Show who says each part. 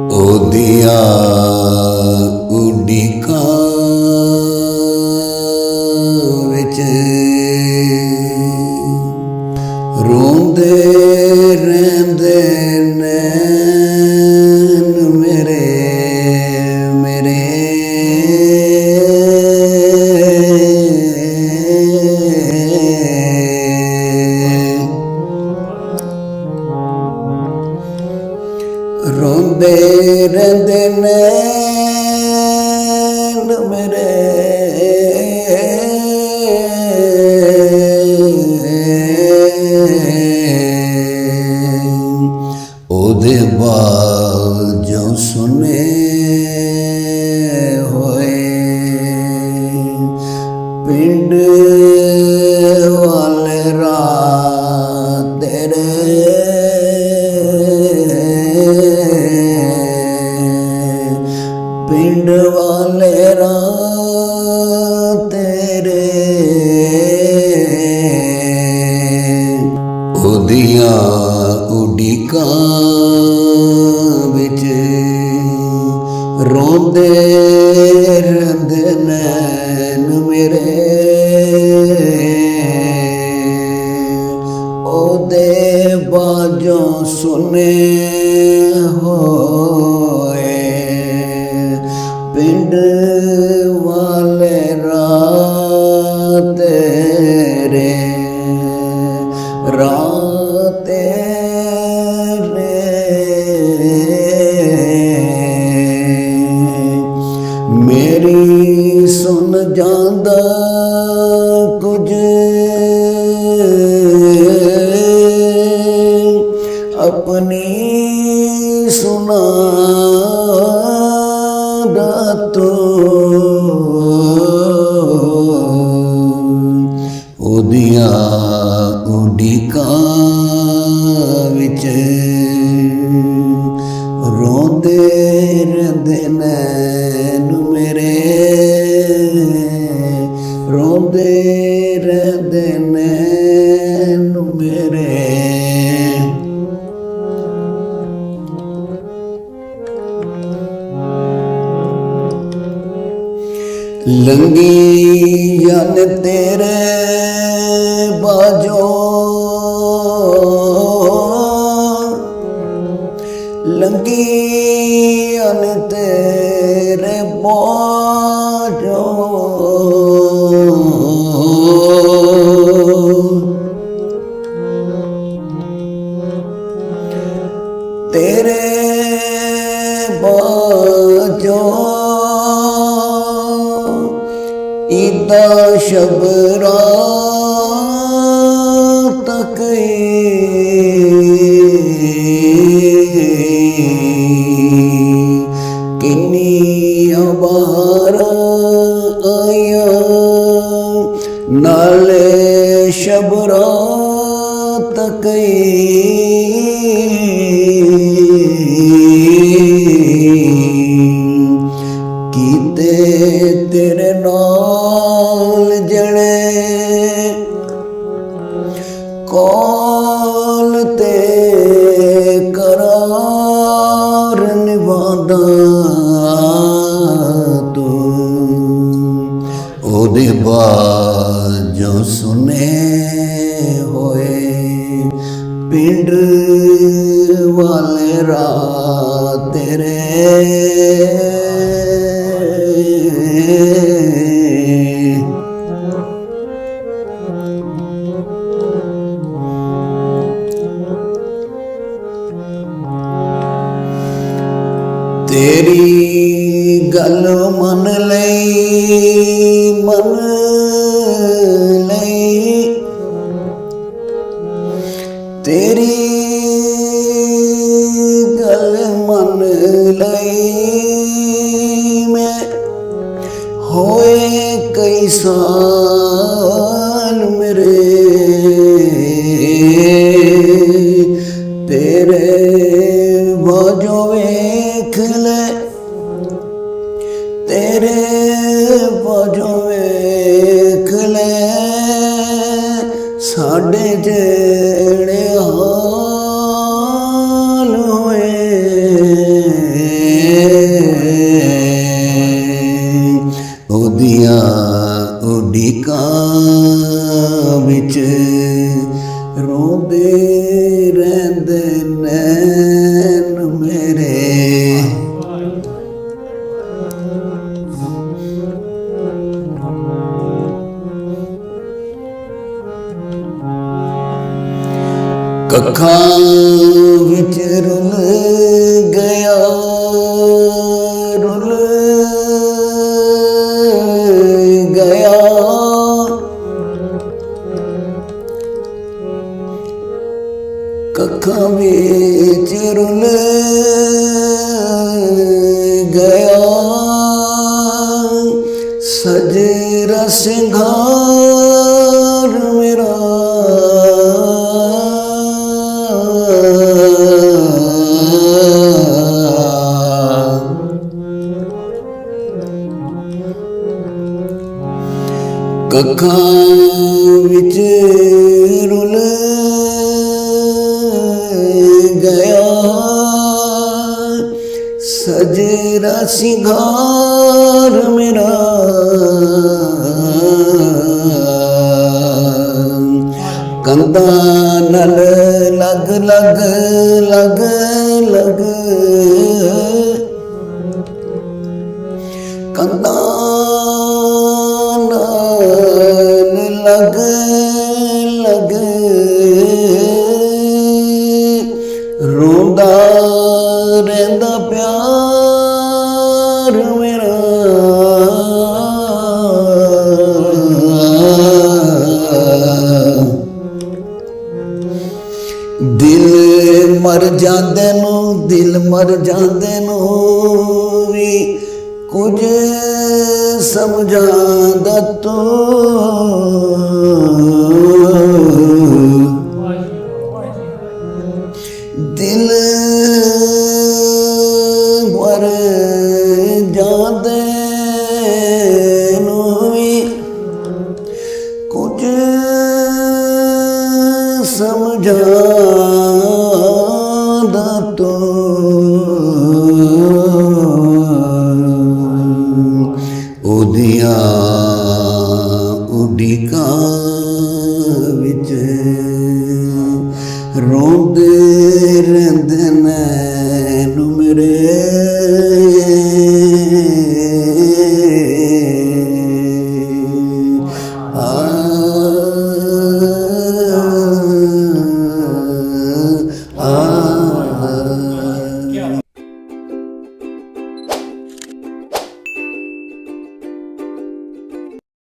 Speaker 1: ਉਹਦੀਆਂ ਉਡੀਕਾਂ ਵਿੱਚ ਰੋਂਦੇ ਰਹਿੰਦੇ ਨੈਣ ਮੇਰੇ ਮੇਰੇ ਰੋਂਦੇ ਰਹਿੰਦੇ ਨੈਣ ਮੇਰੇ ਉਹਦੇ ਬਾਝੋਂ ਸੁਨੇ ਹੋਏ ਪਿੰਡ ਵਾਲੇ ਰਾਹ ਤੇਰੇ ਪਿੰਡ ਵਾਲੇ ਰਾਹ ਤੇਰੇ ਉਹਦੀਆਂ ਉਡੀਕਾਂ ਵਿੱਚ ਰੋਂਦੇ ਰਹਿੰਦੇ ਨੈਣ ਮੇਰੇ ਉਹਦੇ ਬਾਝੋਂ ਸੁਨੇ ਹੋਏ ਪਿੰਡ ਵਾਲੇ ਰਾਹ ਤੇਰੇ ਰਾਹ ਤੇਰੇ ਮੇਰੀ ਸੁਣ ਜਾਂਦਾ ਕੁਝ ਆਪਣੀ ਸੁਣਾ ਉਹਦੀਆਂ ਉਡੀਕਾਂ ਵਿੱਚ ਰੋਂਦੇ ਰਹਿੰਦੇ ਨੈਣ ਮੇਰੇ ਰੋਂਦੇ ਰਹਿੰਦੇ ਨੈਣ ਮੇਰੇ ਲੰਗੀ ਜਨ ਤੇਰੇ ਬਾਝੋਂ ਲੰਗੀ ਜਨ ਤੇਰੇ ਬਾਝੋਂ ਤੇਰੇ ਬਾਝੋਂ ਇਦਾ ਸ਼ਬਰਾਂ ਤੱਕ ਕਿੰਨੀਆਂ ਵਾਰਾਂ ਆਈਆਂ ਨਾਲੇ ਸ਼ਬਰਾਂ ਤੱਕ ਕੀਤੇ ਤੇਰੇ ਨਾਲ ਜਣੇ ਕੋਲ ਤੇ ਕਰਾਰ ਨਿਭਾਉਂਦਾ ਤੂੰ ਉਹਦੇ ਬਾਝੋਂ ਸੁਨੇ ਹੋਏ ਪਿੰਡ ਵਾਲੇ ਰਾਹ ਤੇਰੇ ਤੇਰੀ ਗੱਲ ਮੰਨ ਲਈ ਤੇਰੀ ਗੱਲ ਮੰਨ ਲਈ ਮੈਂ ਹੋਏ ਕਈ ਸਾਲ ਮੇਰੇ ਤੇਰੇ ਵਜੋਂ ਵੇਖ ਲੈ, ਤੇਰੇ ਵਜੋਂ ਵੇਖ ਲੈ, ਸਾਡੇ ਜਿਹੜੇ ਹਾਲ ਹੋਏ, ਉਹਦੀਆਂ ਉਡੀਕਾਂ ਵਿੱਚ ਰੋਂਦੇ ਰਹਿੰਦੇ ਨੈਣ ਮੇਰੇ। ਕੱਖਾਂ ਵਿੱਚ ਰੁਲ ਗਿਆ, ਰੁਲ ਗਿਆ, ਕੱਖਾਂ ਵਿੱਚ ਰੁਲ ਗਿਆ, ਸਜਰਾ ਸਿੰਗਾਰ ਮੇਰਾ, ਕੱਖਾਂ ਵਿੱਚ ਰੁਲ ਗਿਆ, ਸਜਰਾ ਸਿੰਗਾਰ ਮੇਰਾ, ਕੰਧਾਂ ਨਾਲ ਲੱਗ ਲੱਗ ਲੱਗ ਲੱਗ, ਕੰਧਾਂ ਨਾਲ ਲੱਗ ਲੱਗ, ਰੋਂਦਾ ਰਹਿੰਦਾ ਪਿਆਰ ਮੇਰਾ, ਦਿਲ ਮਰ ਜਾਂਦੇ ਨੂੰ, ਦਿਲ ਮਰ ਜਾਂਦੇ ਨੂੰ ਵੀ ਕੁਝ ਸਮਝਾਂਦਾ ਤੂੰ, ਦਿਲ ਮਰ ਜਾਂਦੇ ਨੂੰ ਵੀ ਕੁਝ ਸਮਝਾਂਦਾ ਤੂੰ, ਉਹਦੀਆਂ ਉਡੀਕਾਂ ਵਿੱਚ ਰੋਂਦੇ ਰਹਿੰਦੇ ਨੈਣ ਮੇਰੇ।